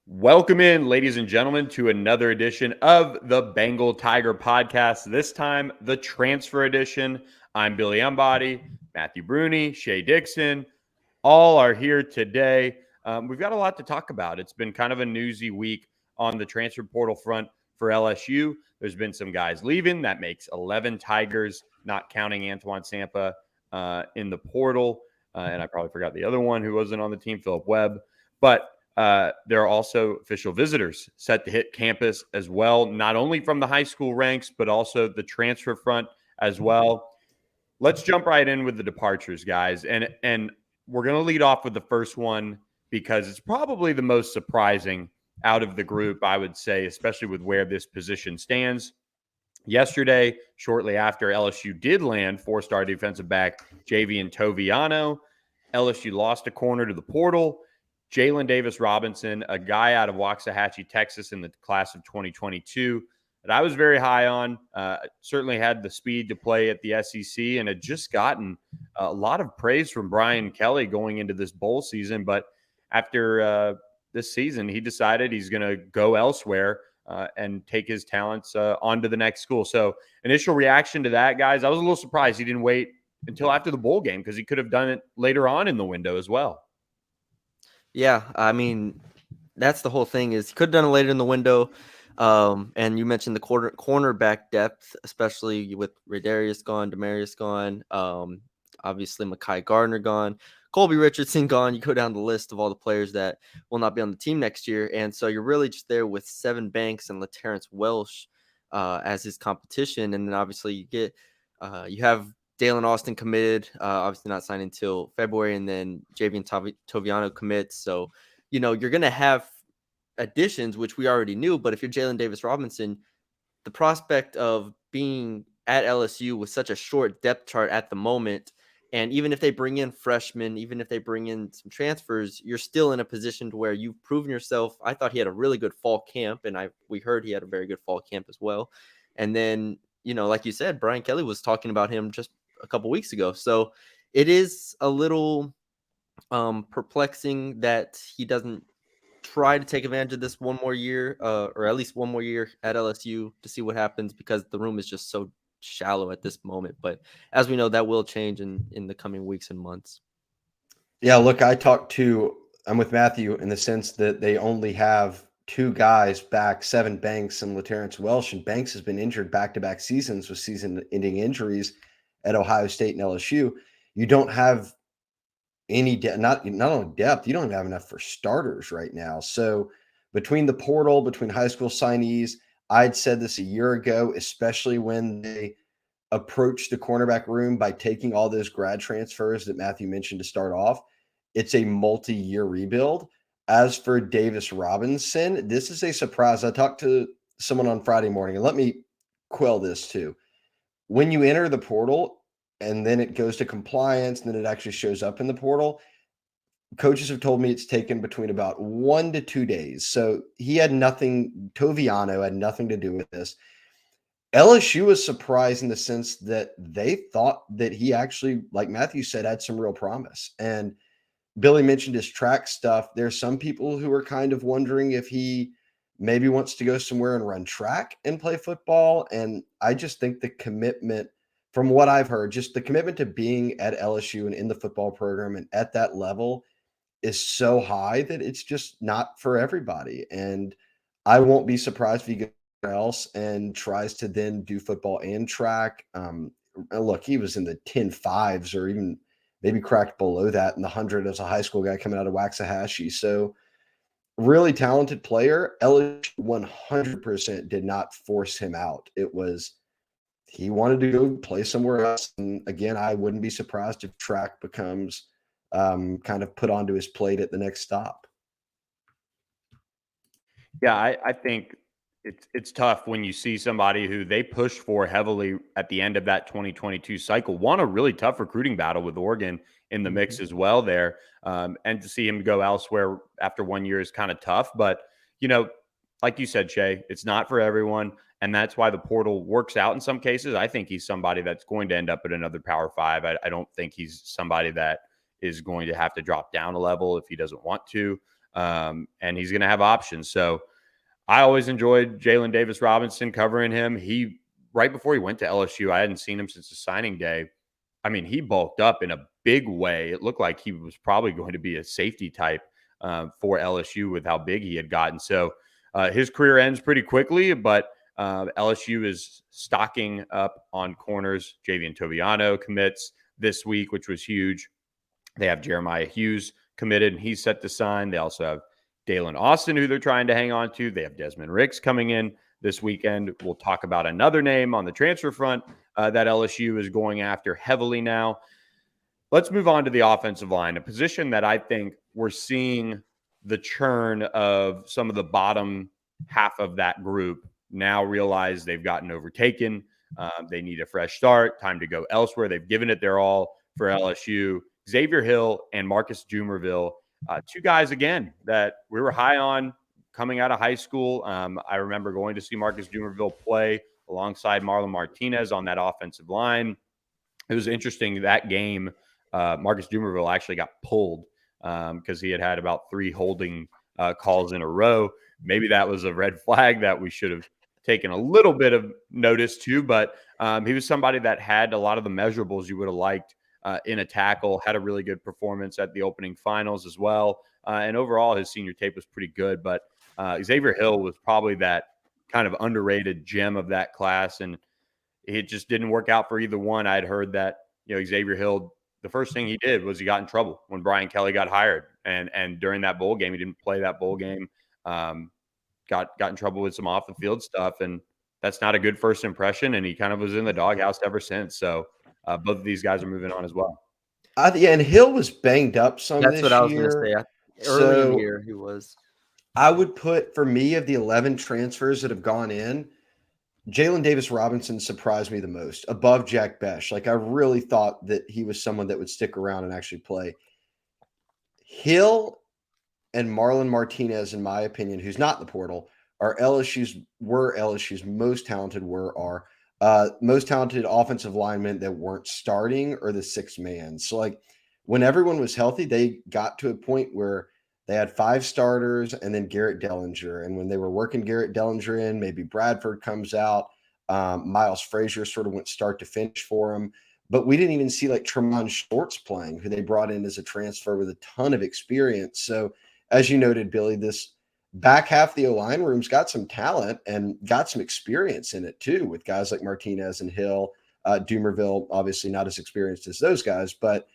Welcome in, ladies and gentlemen, to another edition of the Bengal Tiger podcast. This time, the transfer edition. I'm Billy Embody, Matthew Bruni, Shay Dixon. All are here today. We've got a lot to talk about. It's been kind of a newsy week on the transfer portal front for LSU. There's been some guys leaving. That makes 11 Tigers, not counting Antoine Sampa in the portal. And I probably forgot the other one who wasn't on the team, Philip Webb. But there are also official visitors set to hit campus as well, not only from the high school ranks, but also the transfer front as well. Let's jump right in with the departures, guys. And we're going to lead off with the first one because it's probably the most surprising out of the group, I would say, especially with where this position stands. Yesterday, shortly after LSU did land four-star defensive back Javian Toviano, LSU lost a corner to the portal. Jalen Davis Robinson, a guy out of Waxahachie, Texas in the class of 2022 that I was very high on, certainly had the speed to play at the SEC and had just gotten a lot of praise from Brian Kelly going into this bowl season. But after this season, he decided he's going to go elsewhere and take his talents on to the next school. So initial reaction to that, guys, I was a little surprised he didn't wait until after the bowl game because he could have done it later on in the window as well. Yeah, I mean, that's the whole thing is he could have done it later in the window. And you mentioned the cornerback depth, especially with Radarius gone, Demarius gone, obviously Mekhi Gardner gone, Colby Richardson gone. You go down the list of all the players that will not be on the team next year. And so you're really just there with Seven Banks and LaTerrence Welsh as his competition. And then obviously you have Dalen Austin committed, obviously not signed until February, and then Javian Toviano commits. So, you're going to have additions, which we already knew. But if you're Jalen Davis Robinson, the prospect of being at LSU with such a short depth chart at the moment, and even if they bring in freshmen, even if they bring in some transfers, you're still in a position to where you've proven yourself. I thought he had a really good fall camp, and we heard he had a very good fall camp as well. And then, like you said, Brian Kelly was talking about him just a couple weeks ago. So it is a little perplexing that he doesn't try to take advantage of this one more year, or at least one more year at LSU to see what happens, because the room is just so shallow at this moment. But as we know, that will change in the coming weeks and months. Yeah, look, I'm with Matthew in the sense that they only have two guys back, Seven Banks and LaTerrence Welsh, and Banks has been injured back-to-back seasons with season-ending injuries at Ohio State and LSU. You don't have any not only depth, you don't even have enough for starters right now. So between the portal, between high school signees, I'd said this a year ago, especially when they approached the cornerback room by taking all those grad transfers that Matthew mentioned to start off. It's a multi-year rebuild. As for Davis Robinson, this is a surprise. I talked to someone on Friday morning, and let me quell this too. When you enter the portal and then it goes to compliance, and then it actually shows up in the portal, coaches have told me it's taken between about 1 to 2 days. So Toviano had nothing to do with this. LSU was surprised in the sense that they thought that he actually, like Matthew said, had some real promise. And Billy mentioned his track stuff. There's some people who are kind of wondering if he maybe wants to go somewhere and run track and play football. And I just think the commitment, from what I've heard, just the commitment to being at LSU and in the football program and at that level is so high that it's just not for everybody. And I won't be surprised if he goes else and tries to then do football and track. Look, he was in the 10.5s or even maybe cracked below that in the 100 as a high school guy coming out of Waxahachie. So really talented player. LSU 100% did not force him out. It was he wanted to go play somewhere else. And again, I wouldn't be surprised if track becomes kind of put onto his plate at the next stop. Yeah, I think it's tough when you see somebody who they pushed for heavily at the end of that 2022 cycle, won a really tough recruiting battle with Oregon in the mix as well there. And to see him go elsewhere after 1 year is kind of tough. But, like you said, Shay, it's not for everyone. And that's why the portal works out in some cases. I think he's somebody that's going to end up at another Power Five. I don't think he's somebody that is going to have to drop down a level if he doesn't want to. and he's going to have options. So I always enjoyed Jalen Davis Robinson covering him. Right before he went to LSU, I hadn't seen him since the signing day. I mean, he bulked up in a big way. It looked like he was probably going to be a safety type for LSU with how big he had gotten. So his career ends pretty quickly, but LSU is stocking up on corners. Javian Toviano commits this week, which was huge. They have Jeremiah Hughes committed, and he's set to sign. They also have Dalen Austin, who they're trying to hang on to. They have Desmond Ricks coming in this weekend. We'll talk about another name on the transfer front that LSU is going after heavily now. Let's move on to the offensive line, a position that I think we're seeing the churn of some of the bottom half of that group now realize they've gotten overtaken. They need a fresh start, time to go elsewhere. They've given it their all for LSU. Xavier Hill and Marcus Dumerville, two guys, again, that we were high on coming out of high school. I remember going to see Marcus Dumerville play alongside Marlon Martinez on that offensive line. It was interesting that game. Marcus Dumerville actually got pulled because he had about 3 holding calls in a row. Maybe that was a red flag that we should have taken a little bit of notice to, but he was somebody that had a lot of the measurables you would have liked in a tackle, had a really good performance at the opening finals as well. And overall, his senior tape was pretty good. But Xavier Hill was probably that kind of underrated gem of that class. And it just didn't work out for either one. I'd heard that, Xavier Hill, the first thing he did was he got in trouble when Brian Kelly got hired. And during that bowl game, he didn't play that bowl game, got in trouble with some off the field stuff. And that's not a good first impression. And he kind of was in the doghouse ever since. So both of these guys are moving on as well. Yeah, and Hill was banged up some That's this what I was year. going to say. Early in the year, he was. I would put, for me, of the 11 transfers that have gone in, Jalen Davis Robinson surprised me the most, above Jack Besh. Like, I really thought that he was someone that would stick around and actually play. Hill and Marlon Martinez, in my opinion, who's not in the portal, were LSU's most talented most talented offensive linemen that weren't starting or the sixth man. So, like, when everyone was healthy, they got to a point where they had 5 starters and then Garrett Dellinger. And when they were working Garrett Dellinger in, maybe Bradford comes out. Miles Frazier sort of went start to finish for him. But we didn't even see like Tremont Shorts playing, who they brought in as a transfer with a ton of experience. So, as you noted, Billy, this back half of the O-line room's got some talent and got some experience in it too, with guys like Martinez and Hill. Dumerville, obviously not as experienced as those guys, but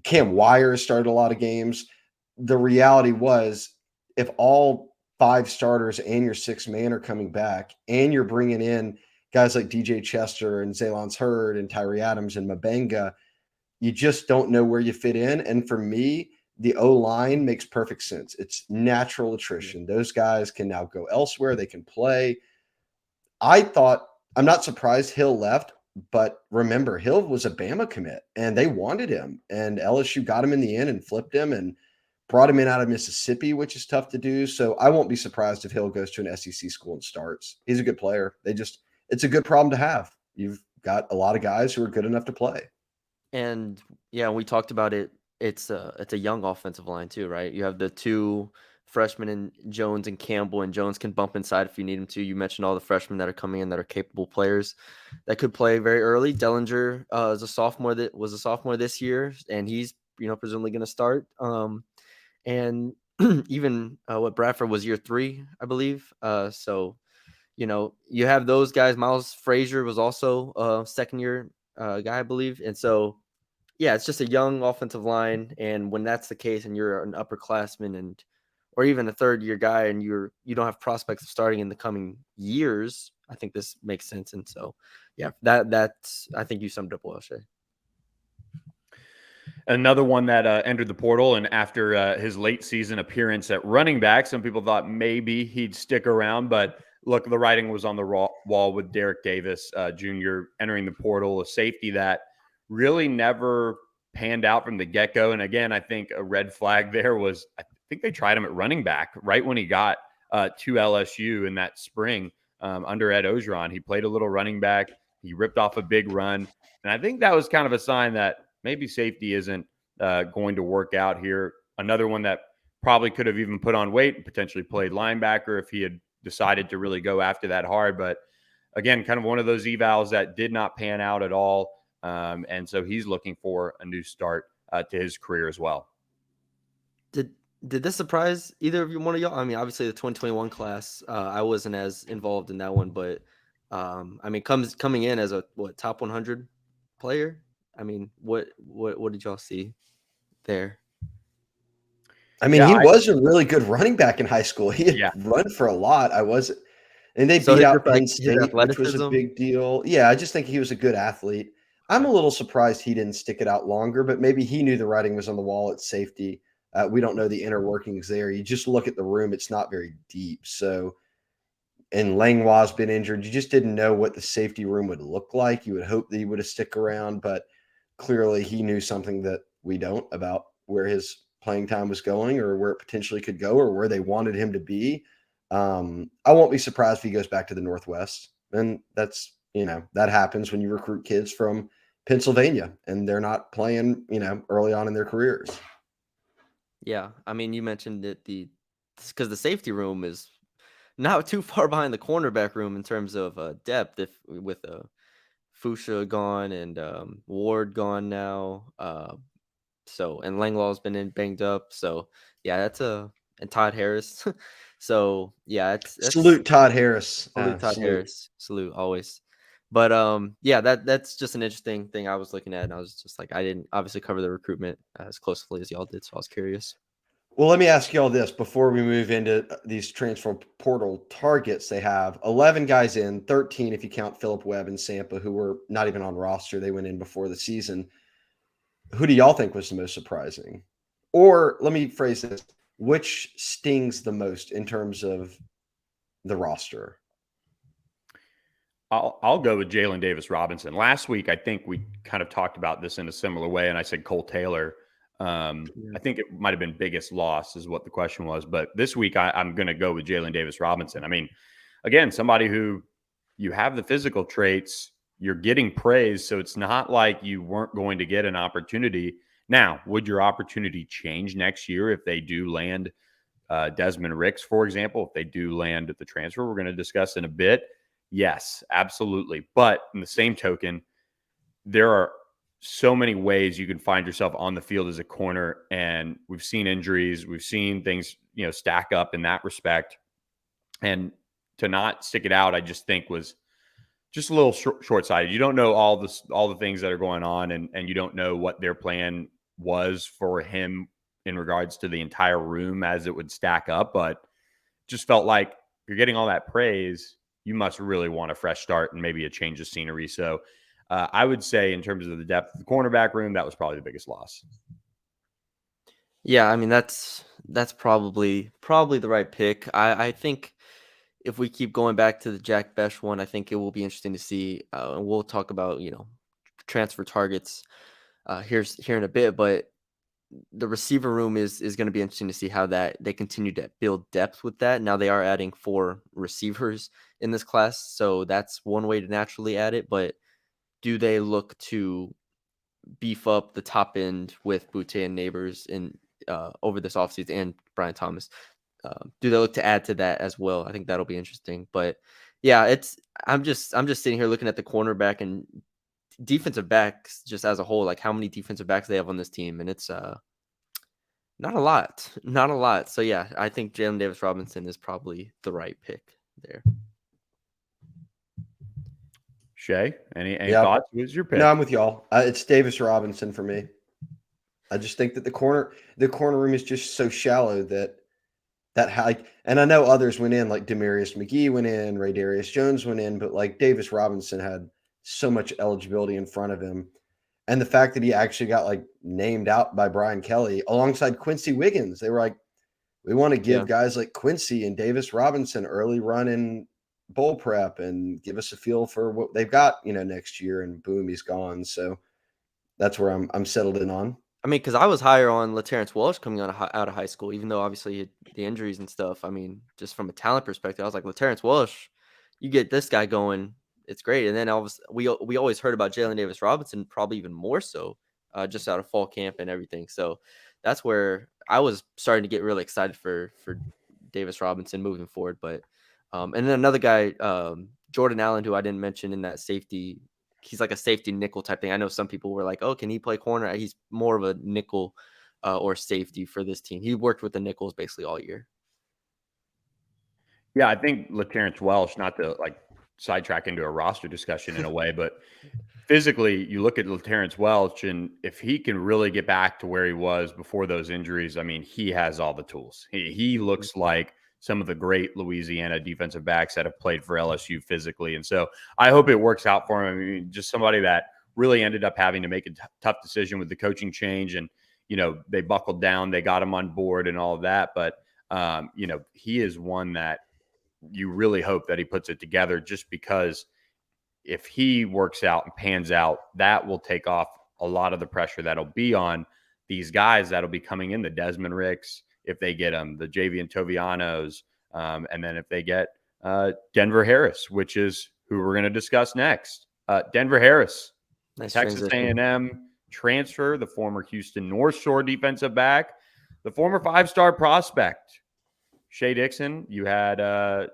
Cam Wire started a lot of games. The reality was, if all 5 starters and your 6th man are coming back, and you're bringing in guys like DJ Chester and Zaylon's Hurd and Tyree Adams and Mabenga, you just don't know where you fit in. And for me, the O-line makes perfect sense. It's natural attrition. Those guys can now go elsewhere. They can play. I'm not surprised Hill left, but remember, Hill was a Bama commit, and they wanted him. And LSU got him in the end and flipped him and brought him in out of Mississippi, which is tough to do. So I won't be surprised if Hill goes to an SEC school and starts. He's a good player. It's a good problem to have. You've got a lot of guys who are good enough to play. And yeah, we talked about it. It's a young offensive line too, right? You have the 2 freshmen in Jones and Campbell, and Jones can bump inside if you need him to. You mentioned all the freshmen that are coming in that are capable players that could play very early. Dellinger is a sophomore that was a sophomore this year, and he's presumably going to start. And even what Bradford was year 3, I believe. So you have those guys. Miles Frazier was also a second year guy, I believe, and so. Yeah, it's just a young offensive line, and when that's the case, and you're an upperclassman or even a third-year guy, and you don't have prospects of starting in the coming years, I think this makes sense. And so, yeah, that's I think you summed up well, Shay. Another one that entered the portal, and after his late season appearance at running back, some people thought maybe he'd stick around, but look, the writing was on the wall with Derek Davis Jr. entering the portal, a safety that really never panned out from the get-go. And again, I think a red flag there was, I think they tried him at running back right when he got to LSU in that spring under Ed Ogeron. He played a little running back. He ripped off a big run. And I think that was kind of a sign that maybe safety isn't going to work out here. Another one that probably could have even put on weight and potentially played linebacker if he had decided to really go after that hard. But again, kind of one of those evals that did not pan out at all. And so he's looking for a new start to his career as well. Did this surprise either of you, one of y'all? I mean, obviously the 2021 class, I wasn't as involved in that one, but I mean, coming in as a top 100 player. I mean, what did y'all see there? I mean, he was a really good running back in high school. He had run for a lot. And they beat out Penn State, which was a big deal. Yeah, I just think he was a good athlete. I'm a little surprised he didn't stick it out longer, but maybe he knew the writing was on the wall at safety. We don't know the inner workings there. You just look at the room; it's not very deep. So, and Langlois been injured. You just didn't know what the safety room would look like. You would hope that he would have stick around, but clearly he knew something that we don't about where his playing time was going, or where it potentially could go, or where they wanted him to be. I won't be surprised if he goes back to the Northwest, and that's that happens when you recruit kids from Pennsylvania and they're not playing early on in their careers. Yeah, I mean, you mentioned that because the safety room is not too far behind the cornerback room in terms of depth. If with Fuchsia gone and Ward gone now, so and Langlois been banged up. So yeah, and Todd Harris. So yeah, that's salute Todd Harris. Salute Todd Harris. Salute always. But yeah, that's just an interesting thing I was looking at, and I was just like, I didn't obviously cover the recruitment as closely as y'all did, so I was curious. Well, let me ask you all this before we move into these transfer portal targets. They have 11 guys in, 13 if you count Philip Webb and Sampa, who were not even on roster. They went in before the season. Who do y'all think was the most surprising? Or let me phrase this: which stings the most in terms of the roster? I'll go with Jalen Davis Robinson. Last week, I think we kind of talked about this in a similar way, and I said Cole Taylor. I think it might have been biggest loss is what the question was. But this week, I'm going to go with Jalen Davis Robinson. I mean, again, somebody who you have the physical traits, you're getting praise, so it's not like you weren't going to get an opportunity. Now, would your opportunity change next year if they do land Desmond Ricks, for example, if they do land at the transfer we're going to discuss in a bit? Yes, absolutely. But in the same token, there are so many ways you can find yourself on the field as a corner, and we've seen injuries, we've seen things, stack up in that respect. And to not stick it out, I just think was just a little short-sighted. You don't know all the things that are going on, and you don't know what their plan was for him in regards to the entire room as it would stack up. But just felt like you're getting all that praise, you must really want a fresh start and maybe a change of scenery. So I would say in terms of the depth of the cornerback room, that was probably the biggest loss. Yeah, I mean, that's probably the right pick. I think if we keep going back to the Jack Besh one, I think it will be interesting to see. And we'll talk about transfer targets here in a bit, but the receiver room is going to be interesting to see how that they continue to build depth with that. Now they are adding 4 receivers in this class, so that's one way to naturally add it. But do they look to beef up the top end with Boutte and Neighbors in over this offseason and Brian Thomas? Do they look to add to that as well? I think that'll be interesting. But yeah, I'm just sitting here looking at the cornerback and defensive backs just as a whole, like how many defensive backs they have on this team, and it's not a lot. So yeah, I think Jalen Davis Robinson is probably the right pick there. Shay, any thoughts? Who's your pick? No, I'm with y'all. It's Davis Robinson for me. I just think that the corner room is just so shallow that high. And I know others went in, like Demarius McGee went in, Ray Darius Jones went in, but like Davis Robinson had so much eligibility in front of him. And the fact that he actually got like named out by Brian Kelly alongside Quincy Wiggins, they were like, we want to give guys like Quincy and Davis Robinson early run in bowl prep and give us a feel for what they've got, next year. And boom, he's gone. So that's where I'm settled in on. I mean, because I was higher on LaTerrence Welsh coming out of high school, even though obviously he had the injuries and stuff. I mean, just from a talent perspective, I was like, LaTerrence Welsh, you get this guy going, it's great. And then we always heard about Jalen Davis Robinson, probably even more so, just out of fall camp and everything. So that's where I was starting to get really excited for Davis Robinson moving forward. But and then another guy, Jordan Allen, who I didn't mention in that safety. He's like a safety nickel type thing. I know some people were like, "Oh, can he play corner?" He's more of a nickel or safety for this team. He worked with the nickels basically all year. Yeah, I think LaTerrence Welsh, not to like sidetrack into a roster discussion in a way, but physically, you look at LaTerrence Welch, and if he can really get back to where he was before those injuries, I mean, he has all the tools. He looks like some of the great Louisiana defensive backs that have played for LSU physically. And so I hope it works out for him. I mean, just somebody that really ended up having to make a tough decision with the coaching change. And, they buckled down, they got him on board and all of that. But, he is one that you really hope that he puts it together, just because if he works out and pans out, that will take off a lot of the pressure that'll be on these guys that'll be coming in, the Desmond Ricks, if they get them, the Javian Tovianos, and then if they get Denver Harris, which is who we're going to discuss next. Denver Harris, Nice Texas transition. A&M transfer, the former Houston North Shore defensive back, the former 5-star prospect. Shea Dixon, you had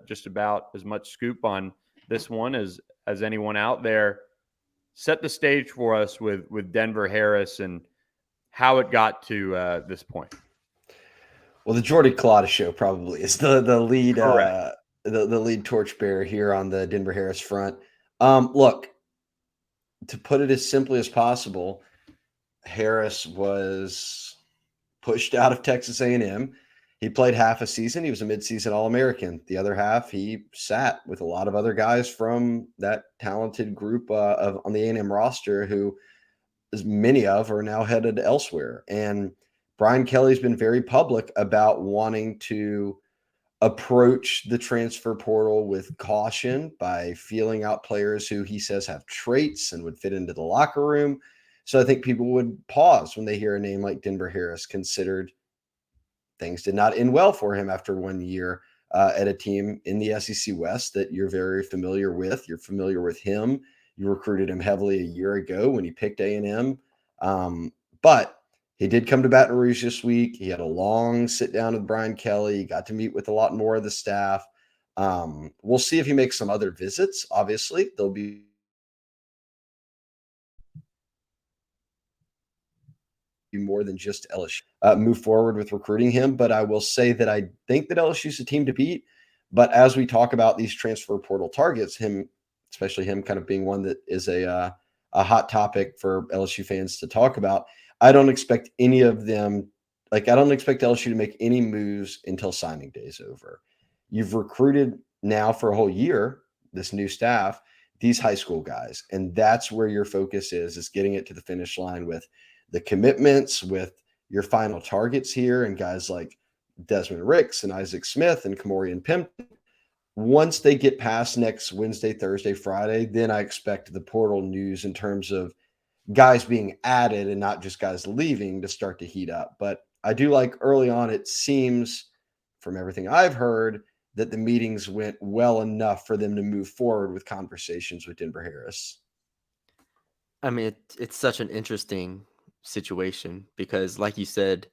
just about as much scoop on this one as anyone out there. Set the stage for us with Denver Harris and how it got to this point. Well, the Jordy Culotta show probably is the lead Correct. The lead torchbearer here on the Denver Harris front. Look, to put it as simply as possible, Harris was pushed out of Texas A&M. He played half a season. He was a midseason All-American. The other half, he sat with a lot of other guys from that talented group on the A&M roster who, as many of, are now headed elsewhere. And Brian Kelly's been very public about wanting to approach the transfer portal with caution by feeling out players who he says have traits and would fit into the locker room. So I think people would pause when they hear a name like Denver Harris, considered things did not end well for him after 1 year at a team in the SEC West that you're very familiar with. You're familiar with him. You recruited him heavily a year ago when he picked A&M. But he did come to Baton Rouge this week. He had a long sit down with Brian Kelly. He got to meet with a lot more of the staff. We'll see if he makes some other visits. Obviously, there'll be more than just LSU move forward with recruiting him. But I will say that I think that LSU is a team to beat. But as we talk about these transfer portal targets, him, especially him, kind of being one that is a hot topic for LSU fans to talk about, I don't expect any of them. Like, I don't expect LSU to make any moves until signing day is over. You've recruited now for a whole year, this new staff, these high school guys, and that's where your focus is getting it to the finish line with the commitments, with your final targets here, and guys like Desmond Ricks and Isaac Smith and Kamorian Pimpton. Once they get past next Wednesday, Thursday, Friday, then I expect the portal news in terms of guys being added and not just guys leaving to start to heat up. But I do like early on, it seems from everything I've heard that the meetings went well enough for them to move forward with conversations with Denver Harris. I mean, it's such an interesting situation because, like you said,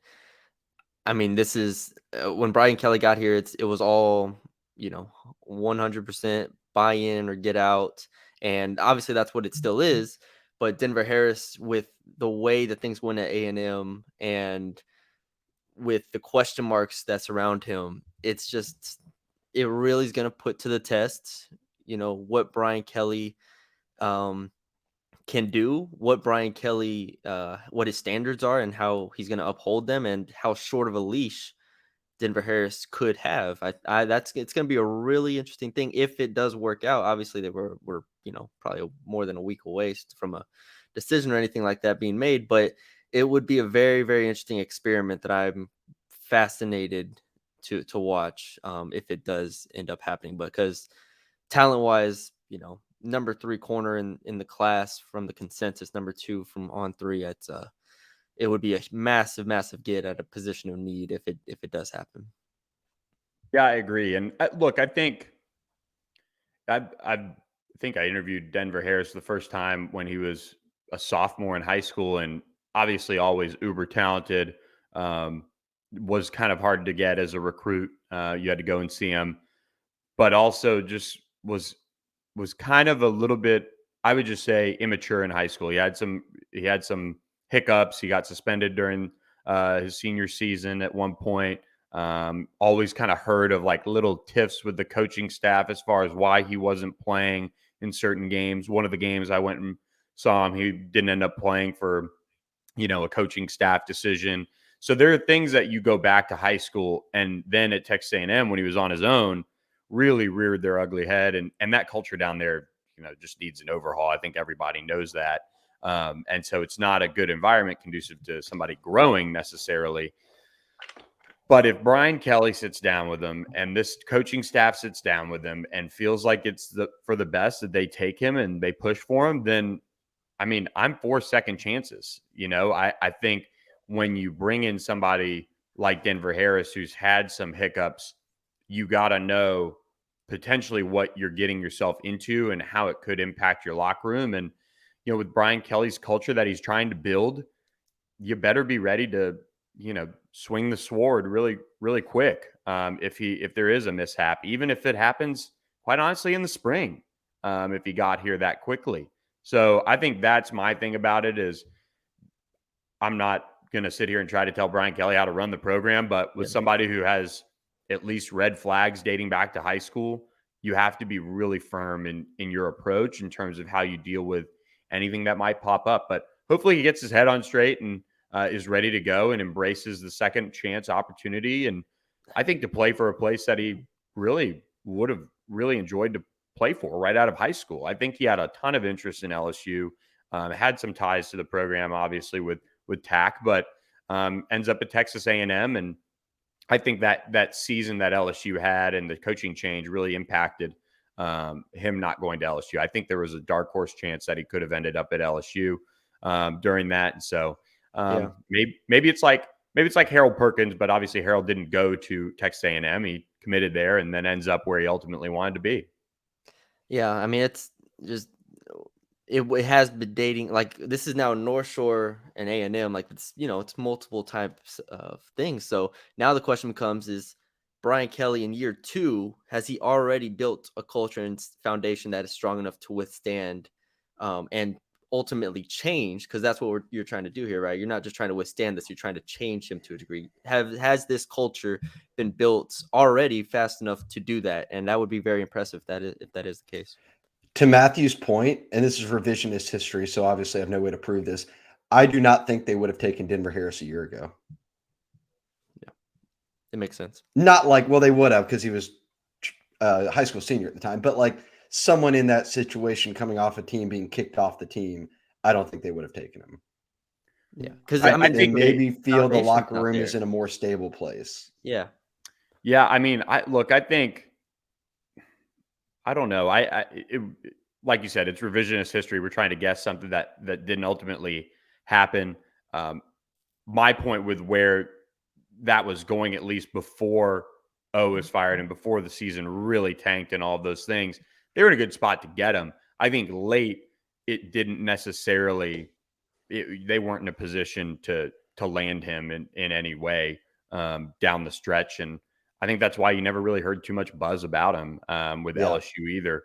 I mean, this is when Brian Kelly got here. It was all 100% buy in or get out, and obviously that's what it still is. But Denver Harris, with the way that things went at A&M and with the question marks that surround him, it really is going to put to the test, what Brian Kelly can do, what Brian Kelly, what his standards are and how he's going to uphold them and how short of a leash Denver Harris could have. It's going to be a really interesting thing if it does work out. Obviously, we're probably more than a week away from a decision or anything like that being made, but it would be a very, very interesting experiment that I'm fascinated to watch if it does end up happening. Because talent wise, number 3 corner in the class from the consensus, number 2 from On3, it would be a massive, massive get at a position of need if it does happen. Yeah, I agree. And look, I think I interviewed Denver Harris the first time when he was a sophomore in high school, and obviously always uber talented, was kind of hard to get as a recruit. You had to go and see him, but also just was kind of a little bit, I would just say, immature in high school. He had some hiccups. He got suspended during his senior season at one point. Always kind of heard of like little tiffs with the coaching staff as far as why he wasn't playing in certain games. One of the games I went and saw him, he didn't end up playing for, a coaching staff decision. So there are things that you go back to high school, and then at Texas A&M when he was on his own, really reared their ugly head, and that culture down there, just needs an overhaul. I think everybody knows that, and so it's not a good environment conducive to somebody growing necessarily. But if Brian Kelly sits down with them and this coaching staff sits down with them and feels like it's for the best that they take him and they push for him, then I mean, I'm for second chances. I think when you bring in somebody like Denver Harris, who's had some hiccups, you got to know potentially what you're getting yourself into and how it could impact your locker room. And, with Brian Kelly's culture that he's trying to build, you better be ready to, swing the sword really, really quick. If there is a mishap, even if it happens, quite honestly, in the spring, if he got here that quickly. So I think that's my thing about it is I'm not going to sit here and try to tell Brian Kelly how to run the program, but with somebody who has at least red flags dating back to high school, you have to be really firm in your approach in terms of how you deal with anything that might pop up. But hopefully he gets his head on straight and is ready to go and embraces the second chance opportunity. And I think to play for a place that he really would have really enjoyed to play for right out of high school. I think he had a ton of interest in LSU, had some ties to the program, obviously with TAC, but ends up at Texas A&M. And I think that season that LSU had and the coaching change really impacted him not going to LSU. I think there was a dark horse chance that he could have ended up at LSU during that. And so maybe it's like Harold Perkins, but obviously Harold didn't go to Texas A&M. He committed there and then ends up where he ultimately wanted to be. Yeah, I mean, it's just it has been dating, like this is now North Shore and A&M, like it's multiple types of things. So now the question becomes is Brian Kelly in year 2, has he already built a culture and foundation that is strong enough to withstand and ultimately change? Because that's what you're trying to do here, right? You're not just trying to withstand this, you're trying to change him to a degree. Has this culture been built already fast enough to do that? And that would be very impressive if that is the case. To Matthew's point, and this is revisionist history, so obviously I have no way to prove this, I do not think they would have taken Denver Harris a year ago. Yeah, it makes sense. Not like, well, they would have because he was a high school senior at the time, but like someone in that situation coming off a team being kicked off the team, I don't think they would have taken him. Yeah, because I think they maybe feel the foundation's locker not room there. is in a more stable place. Yeah. Yeah, I mean, I think I don't know. Like you said, it's revisionist history. We're trying to guess something that didn't ultimately happen. My point with where that was going, at least before O was fired and before the season really tanked and all of those things, they were in a good spot to get him. I think late it didn't necessarily. They weren't in a position to land him in any way down the stretch, and I think that's why you never really heard too much buzz about him with LSU either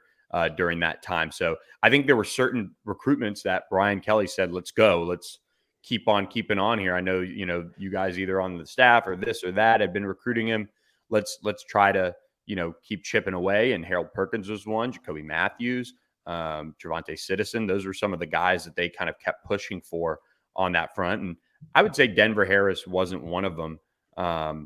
during that time. So I think there were certain recruitments that Brian Kelly said, let's go. Let's keep on keeping on here. I know, you guys either on the staff or this or that have been recruiting him. Let's try to, keep chipping away. And Harold Perkins was one, Jacoby Matthews, Javonte Citizen. Those were some of the guys that they kind of kept pushing for on that front. And I would say Denver Harris wasn't one of them. I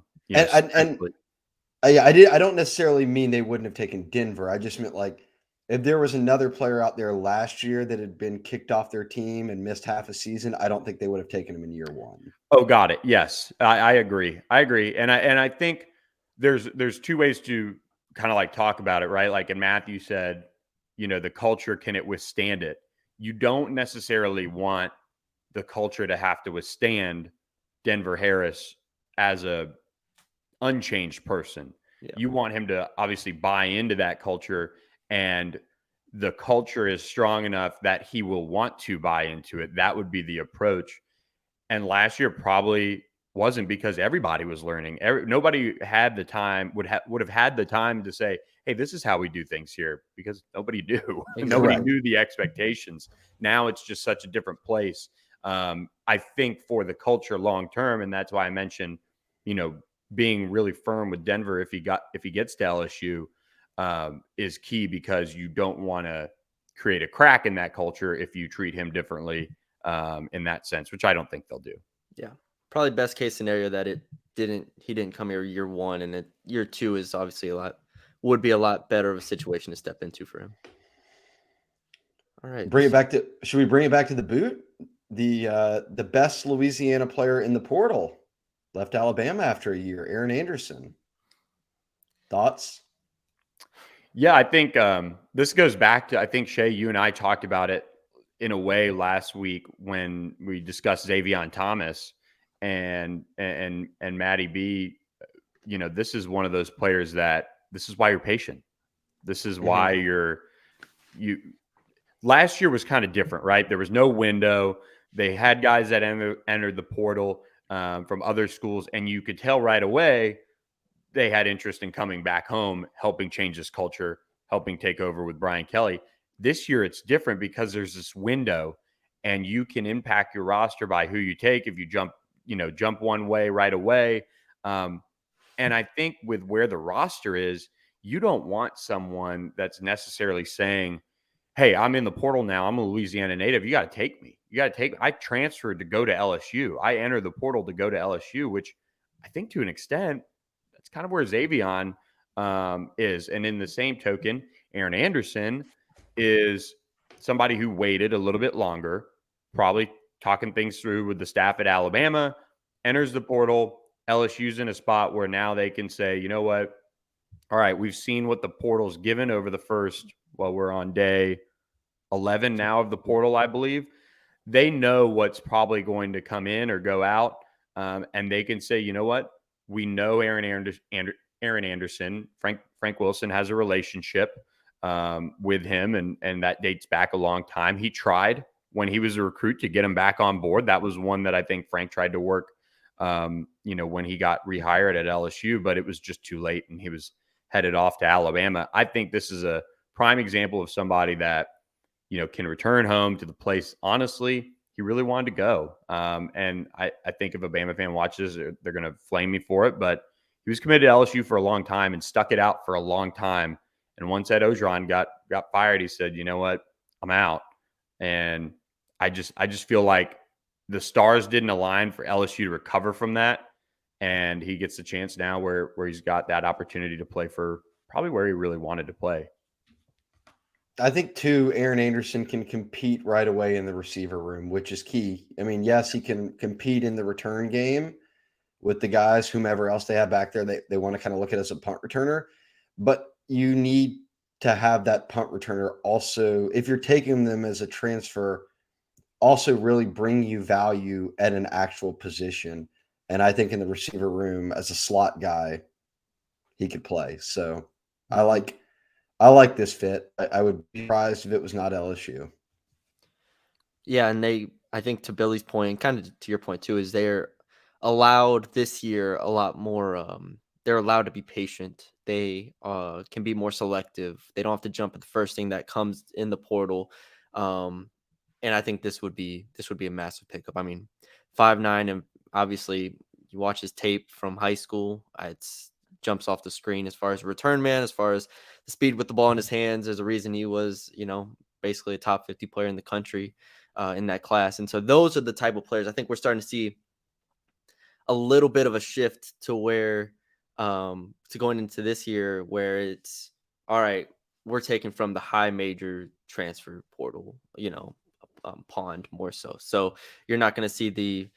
don't necessarily mean they wouldn't have taken Denver. I just meant like if there was another player out there last year that had been kicked off their team and missed half a season, I don't think they would have taken him in year 1. Oh, got it. Yes, I agree. And I think there's two ways to kind of like talk about it, right? Like, and Matthew said, the culture, can it withstand it? You don't necessarily want the culture to have to withstand Denver Harris as a unchanged person. Yeah. You want him to obviously buy into that culture, and the culture is strong enough that he will want to buy into it. That would be the approach. And last year, probably wasn't because everybody was learning. Nobody had the time, would have had the time to say, hey, this is how we do things here, because nobody knew. Nobody Correct. knew the expectations. Now it's just such a different place. I think for the culture long term, and that's why I mentioned, being really firm with Denver if he gets to LSU is key, because you don't want to create a crack in that culture if you treat him differently in that sense, which I don't think they'll do. Yeah, probably best case scenario that he didn't come here year one, and year two is obviously would be a lot better of a situation to step into for him. All right, Should we bring it back to the boot? The best Louisiana player in the portal left Alabama after a year, Aaron Anderson. Thoughts? Yeah, I think this goes back to, I think, Shay, you and I talked about it in a way last week when we discussed Xavion Thomas and Matty B. This is one of those players that this is why you're patient. This is why last year was kind of different, right? There was no window. They had guys that entered the portal from other schools, and you could tell right away they had interest in coming back home, helping change this culture, helping take over with Brian Kelly. This year it's different because there's this window, and you can impact your roster by who you take if you jump one way right away. And I think with where the roster is, you don't want someone that's necessarily saying, hey, I'm in the portal now, I'm a Louisiana native, you got to take me. I transferred to go to LSU. I entered the portal to go to LSU, which I think to an extent, that's kind of where Xavion is. And in the same token, Aaron Anderson is somebody who waited a little bit longer, probably talking things through with the staff at Alabama, enters the portal. LSU's in a spot where now they can say, you know what? All right, we've seen what the portal's given over the first, we're on day 11 now of the portal, I believe. They know what's probably going to come in or go out. And they can say, you know what? We know Aaron Anderson. Frank Wilson has a relationship with him, and that dates back a long time. He tried when he was a recruit to get him back on board. That was one that I think Frank tried to work, when he got rehired at LSU, but it was just too late, and he was headed off to Alabama. I think this is a prime example of somebody that, can return home to the place. Honestly, he really wanted to go. And I think if a Bama fan watches, they're going to flame me for it, but he was committed to LSU for a long time and stuck it out for a long time. And once Ed Ogeron got fired, he said, you know what, I'm out. And I just feel like the stars didn't align for LSU to recover from that. And he gets the chance now where he's got that opportunity to play for probably where he really wanted to play. I think, too, Aaron Anderson can compete right away in the receiver room, which is key. I mean, yes, he can compete in the return game with the guys, whomever else they have back there. They want to kind of look at as a punt returner. But you need to have that punt returner also, if you're taking them as a transfer, also really bring you value at an actual position. And I think in the receiver room, as a slot guy, he could play. So I like this fit. I would be surprised if it was not LSU. Yeah, and I think to Billy's point, kind of to your point too, is they're allowed this year a lot more. They're allowed to be patient. They can be more selective. They don't have to jump at the first thing that comes in the portal. And I think this would be a massive pickup. I mean, 5'9", and obviously you watch his tape from high school. It's jumps off the screen as far as a return man, as far as the speed with the ball in his hands. There's a reason he was, basically a top 50 player in the country in that class. And so those are the type of players I think we're starting to see a little bit of a shift to where to going into this year where it's all right, we're taking from the high major transfer portal, pond more so. So you're not going to see the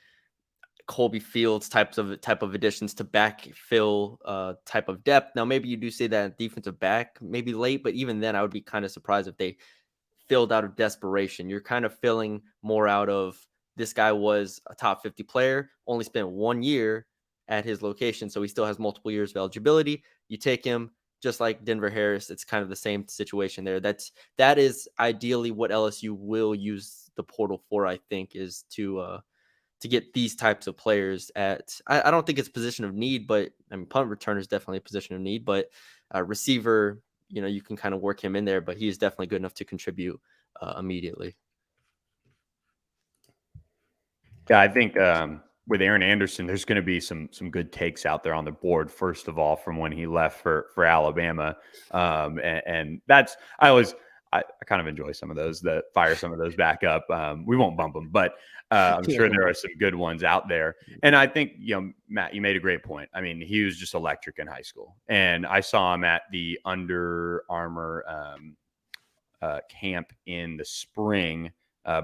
Colby Fields type of additions to backfill type of depth. Now maybe you do say that defensive back maybe late, but even then I would be kind of surprised if they filled out of desperation. You're kind of filling more out of this guy was a top 50 player, only spent 1 year at his location, so he still has multiple years of eligibility. You take him just like Denver Harris. It's kind of the same situation there. That is ideally what LSU will use the portal for, I think, is to to get these types of players at. I don't think it's a position of need, but I mean, punt returner is definitely a position of need. But receiver, you can kind of work him in there, but he is definitely good enough to contribute immediately. Yeah, I think with Aaron Anderson, there's going to be some good takes out there on the board. First of all, from when he left for Alabama, and that's I kind of enjoy some of those that fire some of those back up. We won't bump them, but I'm sure there are some good ones out there. And I think Matt, you made a great point. I mean, he was just electric in high school, and I saw him at the Under Armour camp in the spring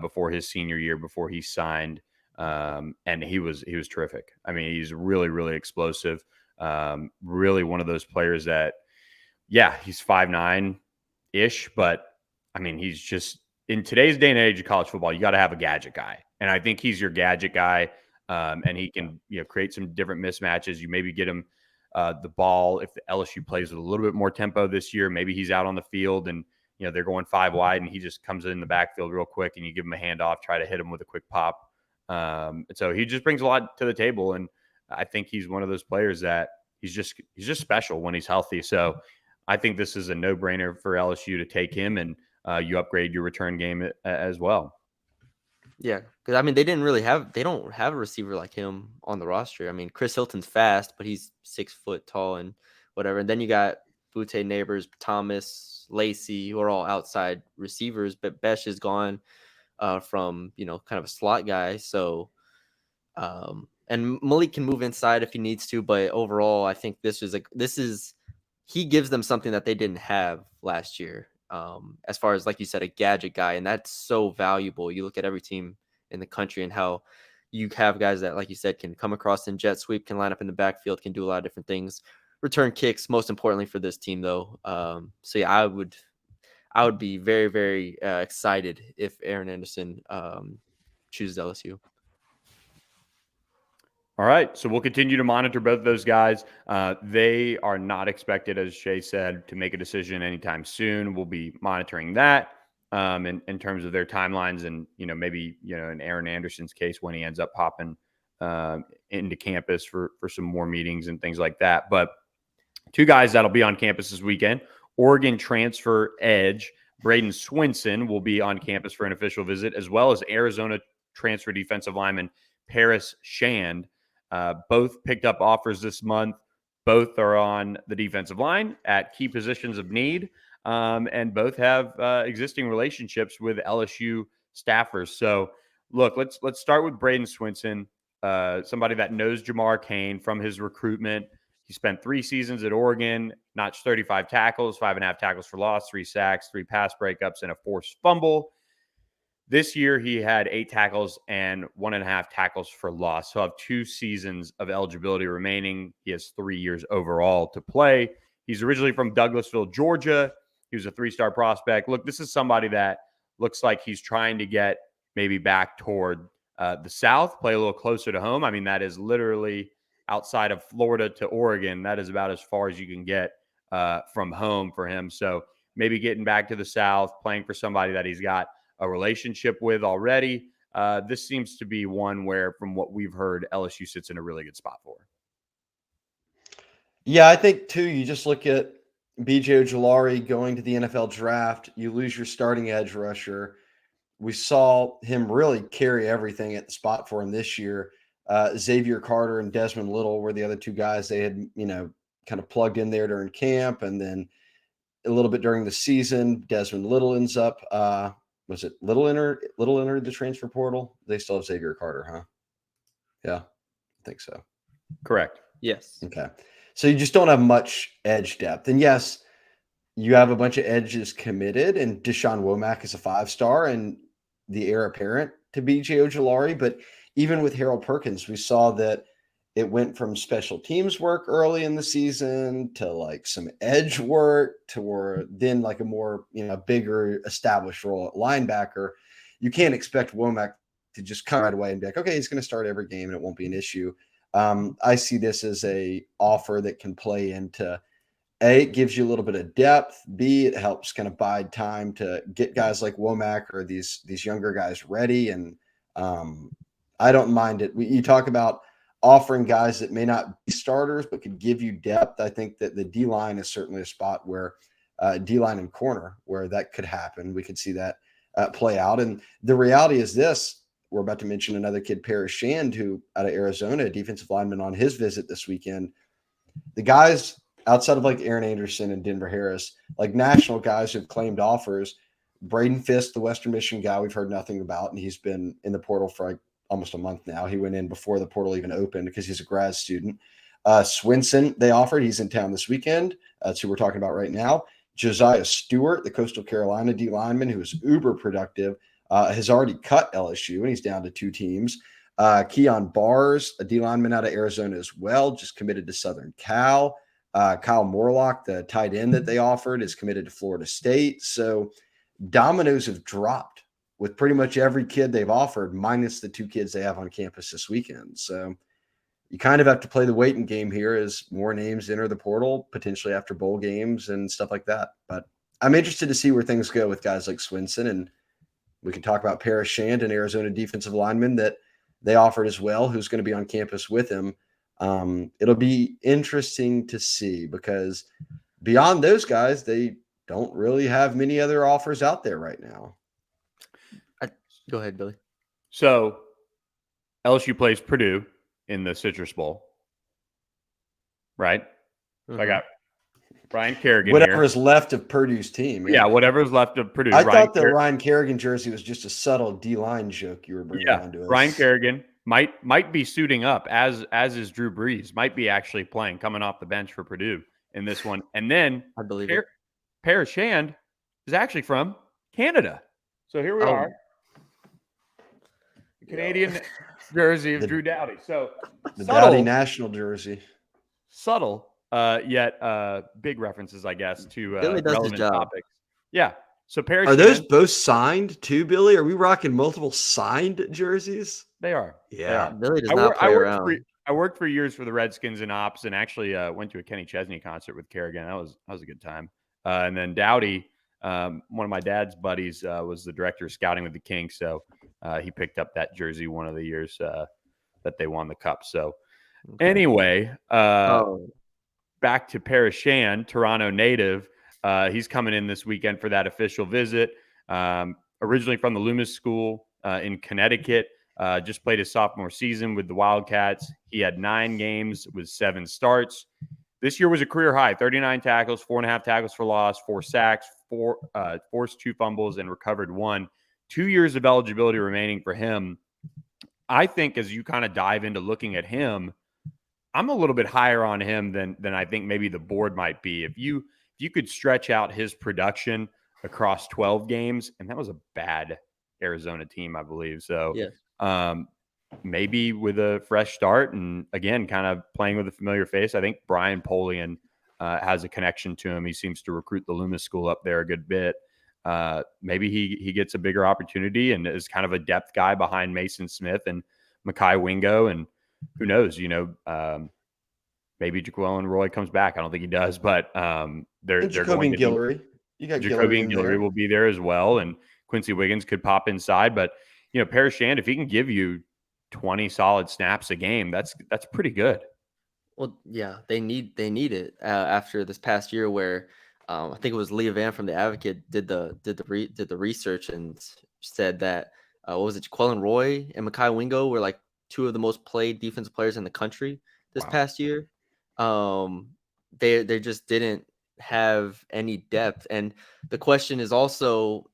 before his senior year, before he signed. And he was terrific. I mean, he's really, really explosive. Really one of those players that, yeah, he's 5'9" but I mean, he's just in today's day and age of college football, you got to have a gadget guy. And I think he's your gadget guy. And he can, create some different mismatches. You maybe get him the ball. If the LSU plays with a little bit more tempo this year, maybe he's out on the field and, they're going 5 wide and he just comes in the backfield real quick and you give him a handoff, try to hit him with a quick pop. And so he just brings a lot to the table, and I think he's one of those players that he's just special when he's healthy. So I think this is a no-brainer for LSU to take him, and you upgrade your return game as well. Yeah, because I mean they don't have a receiver like him on the roster. I mean Chris Hilton's fast, but he's 6 foot tall and whatever. And then you got Butte Neighbors, Thomas, Lacey, who are all outside receivers, but Besh is gone. From kind of a slot guy. So and Malik can move inside if he needs to, but overall I think he gives them something that they didn't have last year. As far as, like you said, a gadget guy, and that's so valuable. You look at every team in the country and how you have guys that, like you said, can come across in jet sweep, can line up in the backfield, can do a lot of different things. Return kicks, most importantly for this team though. So yeah, I would be very, very excited if Aaron Anderson chooses LSU. All right, so we'll continue to monitor both of those guys. They are not expected, as Shay said, to make a decision anytime soon. We'll be monitoring that in terms of their timelines and, maybe, in Aaron Anderson's case, when he ends up popping into campus for some more meetings and things like that. But 2 guys that'll be on campus this weekend. Oregon transfer edge Braden Swinson will be on campus for an official visit, as well as Arizona transfer defensive lineman Paris Shand. Both picked up offers this month. Both are on the defensive line at key positions of need, and both have existing relationships with LSU staffers. So, look, let's start with Braden Swinson, somebody that knows Jamar Cain from his recruitment. He spent 3 seasons at Oregon, notched 35 tackles, 5.5 tackles for loss, 3 sacks, 3 pass breakups, and a forced fumble. This year, he had 8 tackles and 1.5 tackles for loss. So he'll have 2 seasons of eligibility remaining. He has 3 years overall to play. He's originally from Douglasville, Georgia. He was a 3-star prospect. Look, this is somebody that looks like he's trying to get maybe back toward the South, play a little closer to home. I mean, that is literally outside of Florida to Oregon. That is about as far as you can get from home for him. So maybe getting back to the South, playing for somebody that he's got a relationship with already. This seems to be one where, from what we've heard, LSU sits in a really good spot for. Yeah, I think too, you just look at BJ Ojulari going to the NFL draft, you lose your starting edge rusher. We saw him really carry everything at the spot for him this year. Xavier Carter and Desmond Little were the other 2 guys they had, kind of plugged in there during camp. And then a little bit during the season, Desmond Little ends up, was it Little entered the transfer portal? They still have Xavier Carter, huh? Yeah, I think so. Correct. Yes. Okay. So you just don't have much edge depth. And yes, you have a bunch of edges committed, and Deshaun Womack is a 5-star and the heir apparent to BJ Ojulari. But even with Harold Perkins, we saw that it went from special teams work early in the season to like some edge work to then like a more, bigger established role at linebacker. You can't expect Womack to just come right away and be like, okay, he's going to start every game and it won't be an issue. I see this as a offer that can play into A, it gives you a little bit of depth. B, it helps kind of bide time to get guys like Womack or these younger guys ready. And I don't mind it. You talk about offering guys that may not be starters but could give you depth. I think that the D line is certainly a spot where D line and corner where that could happen. We could see that play out. And the reality is this: we're about to mention another kid, Paris Shand, who out of Arizona, a defensive lineman on his visit this weekend. The guys outside of like Aaron Anderson and Denver Harris, like national guys who've claimed offers. Braden Fisk, the Western Michigan guy, we've heard nothing about, and he's been in the portal for like almost a month now. He went in before the portal even opened because he's a grad student. Swinson, they offered. He's in town this weekend. That's who we're talking about right now. Josiah Stewart, the Coastal Carolina D lineman, who is uber productive, has already cut LSU, and he's down to 2 teams. Keon Bars, a D lineman out of Arizona as well, just committed to Southern Cal. Kyle Morlock, the tight end that they offered, is committed to Florida State. So dominoes have dropped with pretty much every kid they've offered, minus the 2 kids they have on campus this weekend. So you kind of have to play the waiting game here as more names enter the portal, potentially after bowl games and stuff like that. But I'm interested to see where things go with guys like Swinson, and we can talk about Paris Shand, an Arizona defensive lineman that they offered as well, who's going to be on campus with him. It'll be interesting to see because beyond those guys, they don't really have many other offers out there right now. Go ahead, Billy. So LSU plays Purdue in the Citrus Bowl, right? Mm-hmm. So I got Ryan Kerrigan Whatever here. is left of Purdue's team. Yeah, whatever is left of Purdue. I thought the Ryan Kerrigan jersey was just a subtle D-line joke you were bringing onto us. Ryan Kerrigan might be suiting up, as is Drew Brees. Might be actually playing, coming off the bench for Purdue in this one. And then I believe Paris Shand is actually from Canada. So here we are. The Canadian jersey of Drew Doughty. So the Doughty national jersey. Subtle, yet big references, I guess, to Billy does relevant his job. topics. Yeah. So Paris Are Shand, those both signed too, Billy? Are we rocking multiple signed jerseys? They are. Yeah. They are. Billy does not play around. I worked for years for the Redskins in ops, and actually went to a Kenny Chesney concert with Kerrigan. That was a good time. And then Doughty, one of my dad's buddies, was the director of scouting with the Kings, so he picked up that jersey one of the years that they won the cup. So anyway, back to Paris Shand, Toronto native. He's coming in this weekend for that official visit. Originally from the Loomis School in Connecticut. Just played his sophomore season with the Wildcats. He had 9 games with 7 starts. This year was a career high: 39 tackles, 4.5 tackles for loss, 4 sacks, forced 2 fumbles, and recovered 1. 2 years of eligibility remaining for him. I think as you kind of dive into looking at him, I'm a little bit higher on him than I think maybe the board might be. If you could stretch out his production across 12 games, and that was a bad Arizona team, I believe. So maybe with a fresh start and, again, kind of playing with a familiar face, I think Brian Polian has a connection to him. He seems to recruit the Loomis School up there a good bit. Maybe he gets a bigger opportunity and is kind of a depth guy behind Mason Smith and Mekhi Wingo. And who knows, maybe Jaquelin Roy comes back. I don't think he does, but they're going to Guillory. You got Jacoby and Guillory will be there as well, and Quincy Wiggins could pop inside. But Paris Shand, if he can give you 20 solid snaps a game, that's pretty good. Well, yeah, they need it after this past year where I think it was Leah Van from the Advocate did the research and said that what was it, Jaquelin Roy and Mekhi Wingo were like 2 of the most played defensive players in the country this past year. They just didn't have any depth, and the question is also,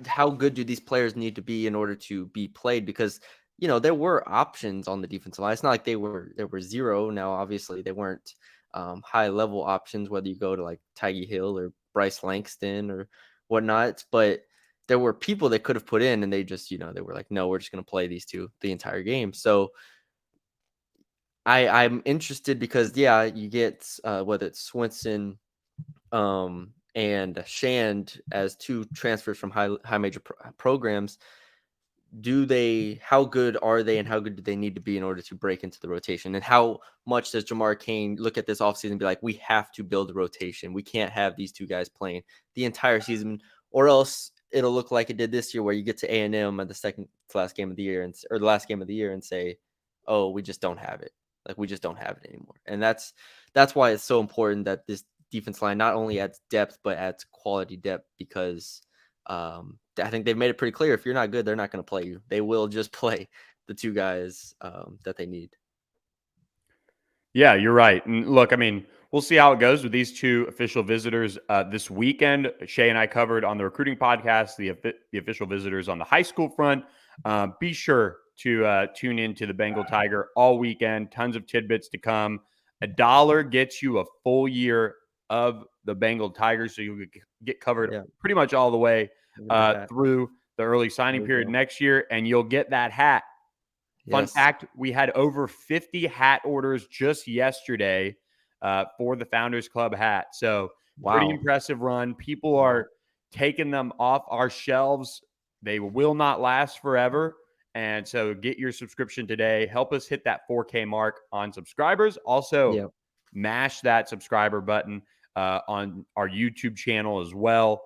how good do these players need to be in order to be played? Because there were options on the defensive line. It's not like there were 0. Now, obviously, they weren't high level options, whether you go to like Tyge Hill or Bryce Langston or whatnot, but there were people they could have put in, and they just they were like, no, we're just going to play these 2 the entire game. So I'm interested because you get whether it's Swinson and Shand as 2 transfers from high major programs. How good are they, and how good do they need to be in order to break into the rotation? And how much does Jamar Cain look at this offseason and be like, we have to build a rotation. We can't have these 2 guys playing the entire season, or else it'll look like it did this year, where you get to A&M at the second to last game of the year or the last game of the year and say, "Oh, we just don't have it. Like, we just don't have it anymore." And that's why it's so important that this defense line not only adds depth but adds quality depth, because I think they've made it pretty clear, if you're not good, they're not going to play you. They will just play the two guys that they need. Yeah, you're right. And look, I mean, we'll see how it goes with these two official visitors this weekend. Shay and I covered on the recruiting podcast the official visitors on the high school front. Be sure to tune in to the Bengal Tiger all weekend. Tons of tidbits to come. $1 gets you a full year of the Bengal Tigers, so you'll get covered pretty much all the way through the early signing period next year, and you'll get that hat. Fun fact, we had over 50 hat orders just yesterday for the Founders Club hat. So pretty impressive run. People are taking them off our shelves. They will not last forever. And so get your subscription today. Help us hit that 4K mark on subscribers. Also, mash that subscriber button on our YouTube channel as well.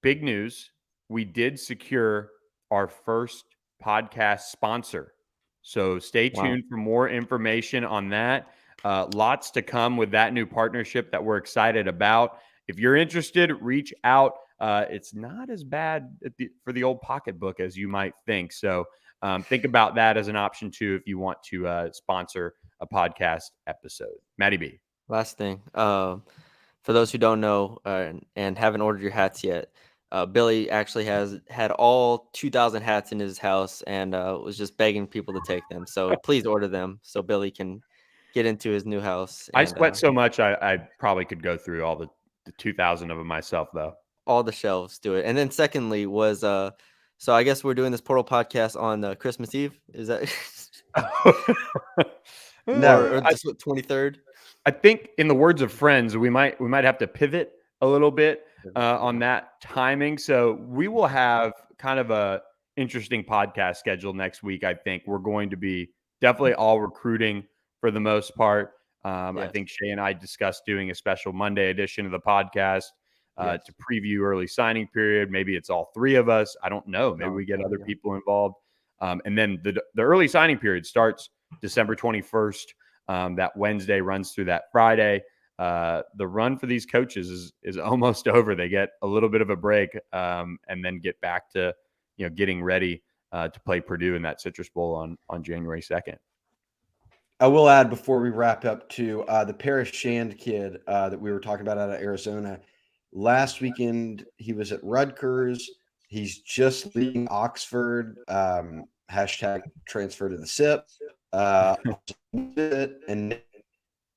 Big news. We did secure our first podcast sponsor. So stay tuned for more information on that. Lots to come with that new partnership that we're excited about. If you're interested, reach out. It's not as bad for the old pocketbook as you might think. So think about that as an option too if you want to sponsor a podcast episode. Maddie B. Last thing, for those who don't know and haven't ordered your hats yet, Billy actually has had all 2,000 hats in his house and was just begging people to take them. So please order them so Billy can get into his new house. I sweat so much, I probably could go through all the 2,000 of them myself, though. All the shelves do it. And then secondly was, so I guess we're doing this Portal podcast on Christmas Eve. Is that? No, or just 23rd? I think, in the words of friends, we might have to pivot a little bit on that timing. So we will have kind of a interesting podcast schedule next week. I think we're going to be definitely all recruiting for the most part. I think Shay and I discussed doing a special Monday edition of the podcast to preview early signing period. Maybe it's all three of us. I don't know. Maybe we get other people involved. And then the early signing period starts December 21st. That Wednesday runs through that Friday. The run for these coaches is almost over. They get a little bit of a break and then get back to getting ready to play Purdue in that Citrus Bowl on January 2nd. I will add before we wrap up to the Paris Shand kid that we were talking about out of Arizona. Last weekend, he was at Rutgers. He's just leaving Oxford. Hashtag transfer to the SIP. And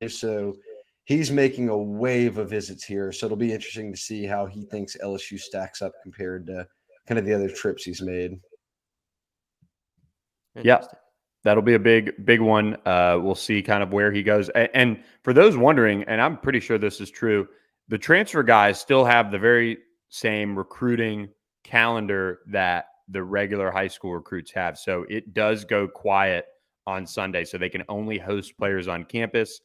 so he's making a wave of visits here. So it'll be interesting to see how he thinks LSU stacks up compared to kind of the other trips he's made. Yeah, that'll be a big one. We'll see kind of where he goes. And for those wondering, and I'm pretty sure this is true, the transfer guys still have the very same recruiting calendar that the regular high school recruits have. So it does go quiet on Sunday. So they can only host players on campus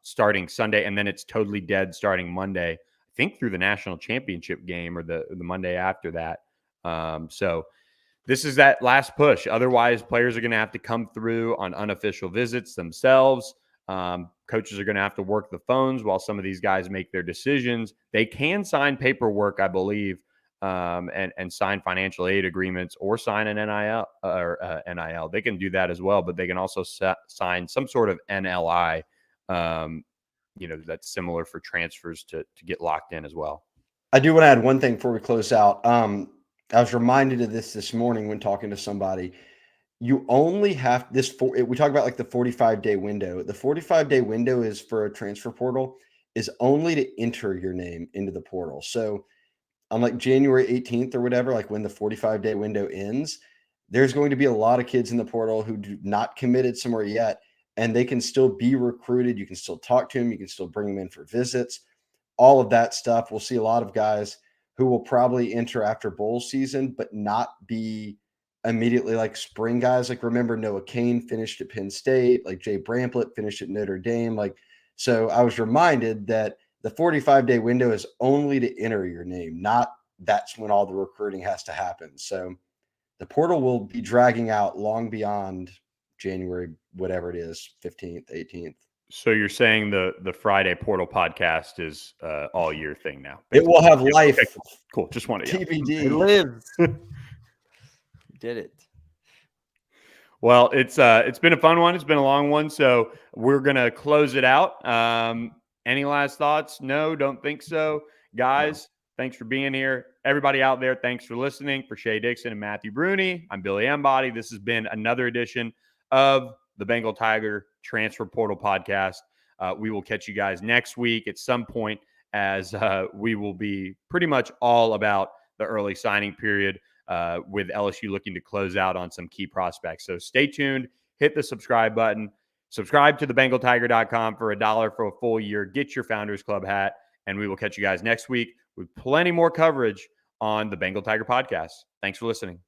starting Sunday. And then it's totally dead starting Monday, I think through the national championship game or the Monday after that. So this is that last push. Otherwise, players are going to have to come through on unofficial visits themselves. Coaches are going to have to work the phones while some of these guys make their decisions. They can sign paperwork, I believe, and sign financial aid agreements or sign an NIL or NIL. They can do that as well, but they can also sign some sort of NLI, that's similar for transfers to get locked in as well. I do want to add one thing before we close out. I was reminded of this morning when talking to somebody. You only have we talk about like the 45-day window. The 45-day window is for a transfer portal is only to enter your name into the portal. So on like January 18th or whatever, like when the 45-day window ends, there's going to be a lot of kids in the portal who do not committed somewhere yet, and they can still be recruited. You can still talk to them. You can still bring them in for visits, all of that stuff. We'll see a lot of guys who will probably enter after bowl season, but not be immediately like spring guys. Like remember Noah Kane finished at Penn State, like Jay Bramplett finished at Notre Dame. So I was reminded that the 45-day window is only to enter your name, not that's when all the recruiting has to happen. So the portal will be dragging out long beyond January, whatever it is, 15th, 18th. So you're saying the Friday Portal podcast is all year thing now? It will have life. Okay, cool. Just wanted to TBD. It lives. Did it. Well, it's been a fun one. It's been a long one. So we're gonna close it out. Any last thoughts? No, don't think so. Guys, thanks for being here. Everybody out there, thanks for listening. For Shay Dixon and Matthew Bruni, I'm Billy Embody. This has been another edition of the Bengal Tiger Transfer Portal Podcast. We will catch you guys next week at some point, as we will be pretty much all about the early signing period, with LSU looking to close out on some key prospects. So stay tuned. Hit the subscribe button. Subscribe to thebengaltiger.com for $1 for a full year. Get your Founders Club hat, and we will catch you guys next week with plenty more coverage on the Bengal Tiger Podcast. Thanks for listening.